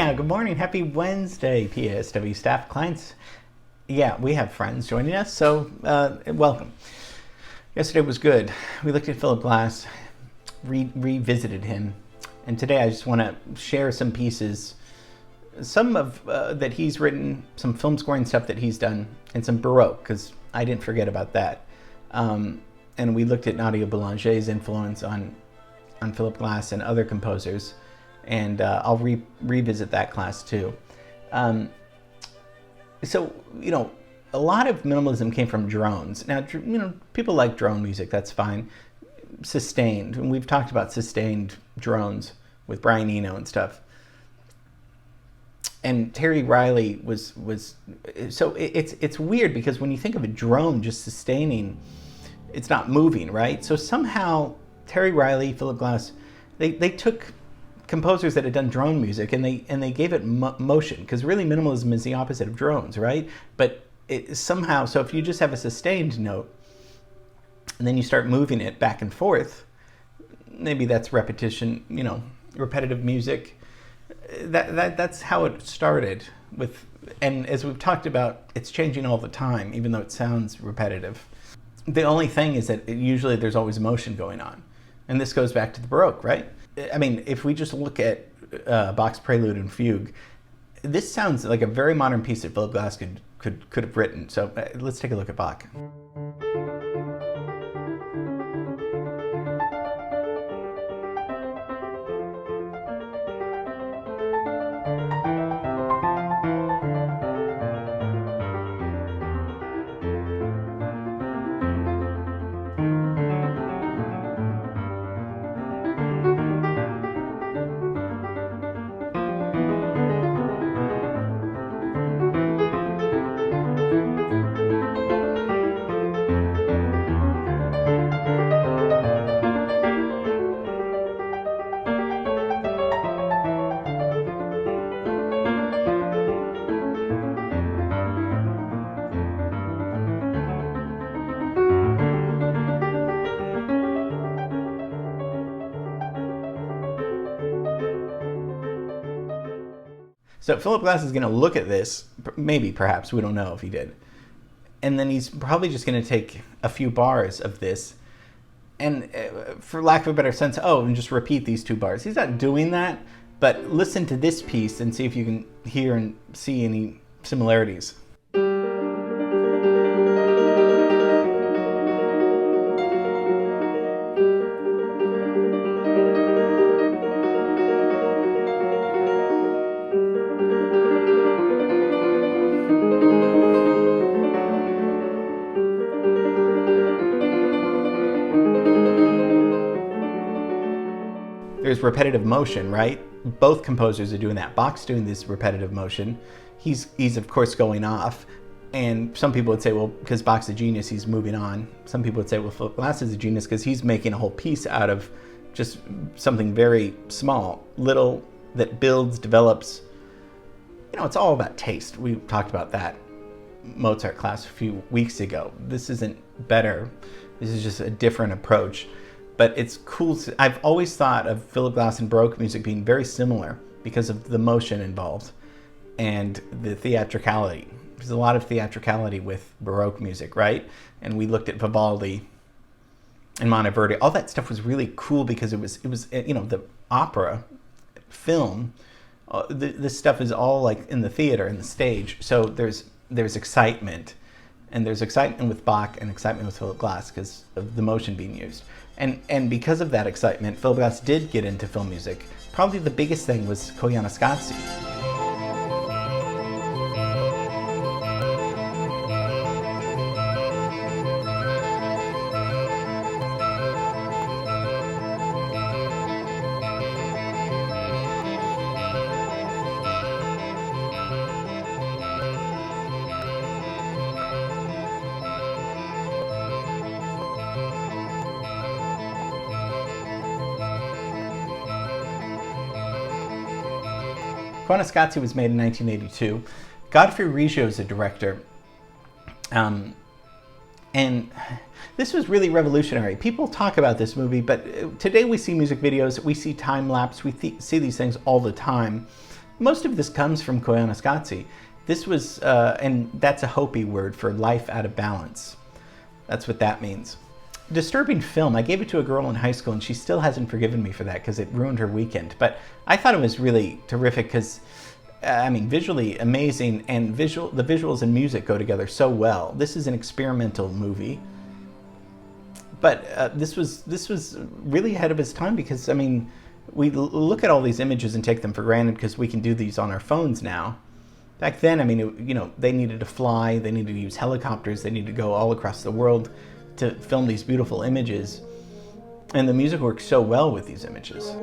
Yeah, good morning. Happy Wednesday, PSW staff, clients. Yeah, we have friends joining us, so welcome. Yesterday was good. We looked at Philip Glass, revisited him, and today I just want to share some pieces, some of that he's written, some film scoring stuff that he's done, and some Baroque, because I didn't forget about that. And we looked at Nadia Boulanger's influence on Philip Glass and other composers, and I'll revisit that class too. So, a lot of minimalism came from drones. Now, people like drone music, that's fine. Sustained, and we've talked about sustained drones with Brian Eno and stuff. And Terry Riley was so it's weird because when you think of a drone just sustaining, it's not moving, right? So somehow Terry Riley, Philip Glass, they took composers that had done drone music and they gave it motion, because really minimalism is the opposite of drones, right? But it somehow, so if you just have a sustained note and then you start moving it back and forth, maybe that's repetition, repetitive music. That's how it started with, and as we've talked about, it's changing all the time, even though it sounds repetitive. The only thing is that usually there's always motion going on, and this goes back to the Baroque, right? I mean, if we just look at Bach's Prelude and Fugue, this sounds like a very modern piece that Philip Glass could have written. So let's take a look at Bach. So Philip Glass is going to look at this, perhaps, we don't know if he did, and then he's probably just going to take a few bars of this, and for lack of a better sense, and just repeat these two bars. He's not doing that, but listen to this piece and see if you can hear and see any similarities. There's repetitive motion, right? Both composers are doing that. Bach's doing this repetitive motion. He's of course going off, and some people would say, well, because Bach's a genius, he's moving on. Some people would say, well, Philip Glass is a genius because he's making a whole piece out of just something very small, little, that builds, develops. It's all about taste. We talked about that Mozart class a few weeks ago. This isn't better. This is just a different approach. But it's cool. I've always thought of Philip Glass and Baroque music being very similar because of the motion involved and the theatricality. There's a lot of theatricality with Baroque music, right? And we looked at Vivaldi and Monteverdi. All that stuff was really cool because it was the opera, film. This stuff is all like in the theater, in the stage. So there's excitement. And there's excitement with Bach and excitement with Philip Glass because of the motion being used. And because of that excitement, Philip Glass did get into film music. Probably the biggest thing was Konoskatsu. Konoskatsu was made in 1982. Godfrey Riggio is a director. And this was really revolutionary. People talk about this movie, but today we see music videos, we see time lapse, we see these things all the time. Most of this comes from Konoskatsu. This was, and that's a Hopi word for life out of balance. That's what that means. Disturbing film. I gave it to a girl in high school and she still hasn't forgiven me for that because it ruined her weekend. But I thought it was really terrific because, visually amazing, and the visuals and music go together so well. This is an experimental movie. But this was really ahead of its time because, we look at all these images and take them for granted because we can do these on our phones now. Back then, they needed to fly, they needed to use helicopters, they needed to go all across the world to film these beautiful images. And the music works so well with these images.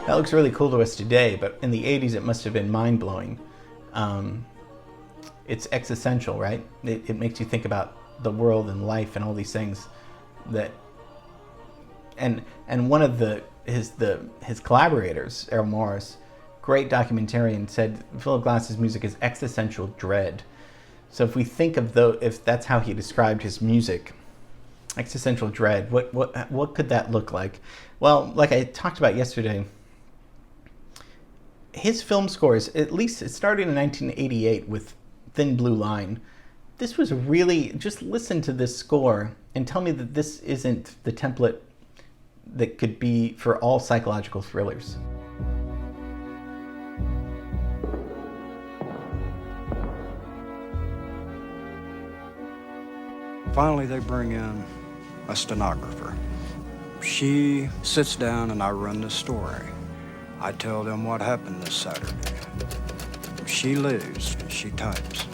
That looks really cool to us today, but in the 80s it must have been mind-blowing. It's existential, right? It makes you think about the world and life and all these things that, and one of his collaborators, Errol Morris, great documentarian, said Philip Glass's music is existential dread. So if we think of if that's how he described his music, existential dread, what could that look like? Well, like I talked about yesterday, his film scores, at least it started in 1988 with Thin Blue Line. This was really, just listen to this score and tell me that this isn't the template that could be for all psychological thrillers. Finally, they bring in a stenographer. She sits down and I run the story. I tell them what happened this Saturday. She leaves, she types.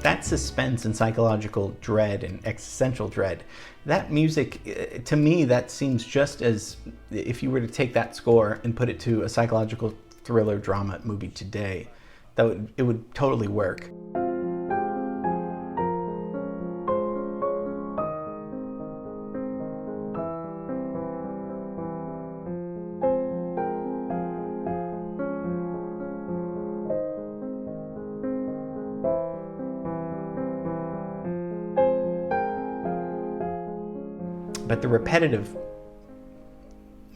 That suspense and psychological dread and existential dread, that music, to me, that seems just as, if you were to take that score and put it to a psychological thriller drama movie today, it would totally work. But the repetitive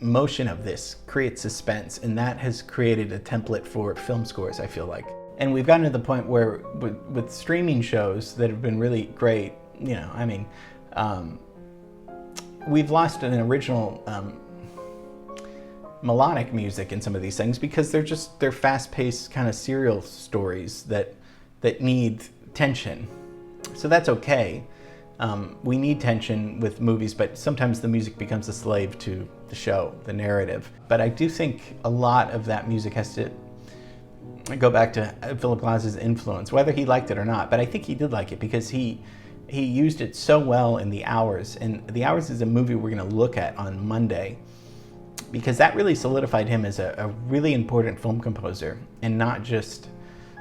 motion of this creates suspense, and that has created a template for film scores, I feel like. And we've gotten to the point where with streaming shows that have been really great, we've lost an original melodic music in some of these things because they're fast-paced kind of serial stories that need tension. So that's okay. We need tension with movies, but sometimes the music becomes a slave to the show, the narrative. But I do think a lot of that music has to go back to Philip Glass's influence, whether he liked it or not, but I think he did like it because he used it so well in The Hours. And The Hours is a movie we're going to look at on Monday, because that really solidified him as a really important film composer and not just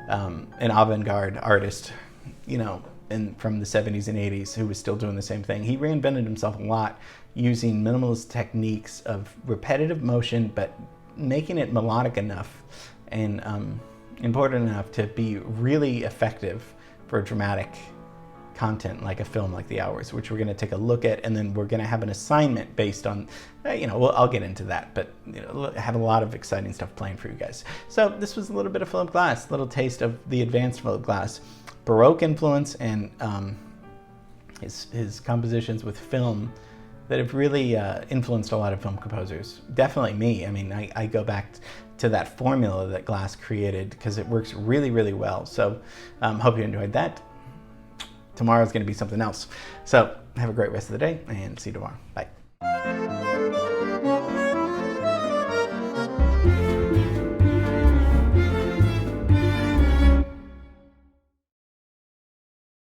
an avant-garde artist, you know, from the 70s and 80s who was still doing the same thing. He reinvented himself a lot using minimalist techniques of repetitive motion, but making it melodic enough and important enough to be really effective for dramatic content like a film like The Hours, which we're going to take a look at, and then we're going to have an assignment based on, I'll get into that, but have a lot of exciting stuff planned for you guys. So this was a little bit of Philip Glass, a little taste of the advanced Philip Glass, Baroque influence, and his compositions with film that have really influenced a lot of film composers. Definitely me. I mean, I go back to that formula that Glass created because it works really, really well. So hope you enjoyed that. Tomorrow's going to be something else. So have a great rest of the day and see you tomorrow. Bye.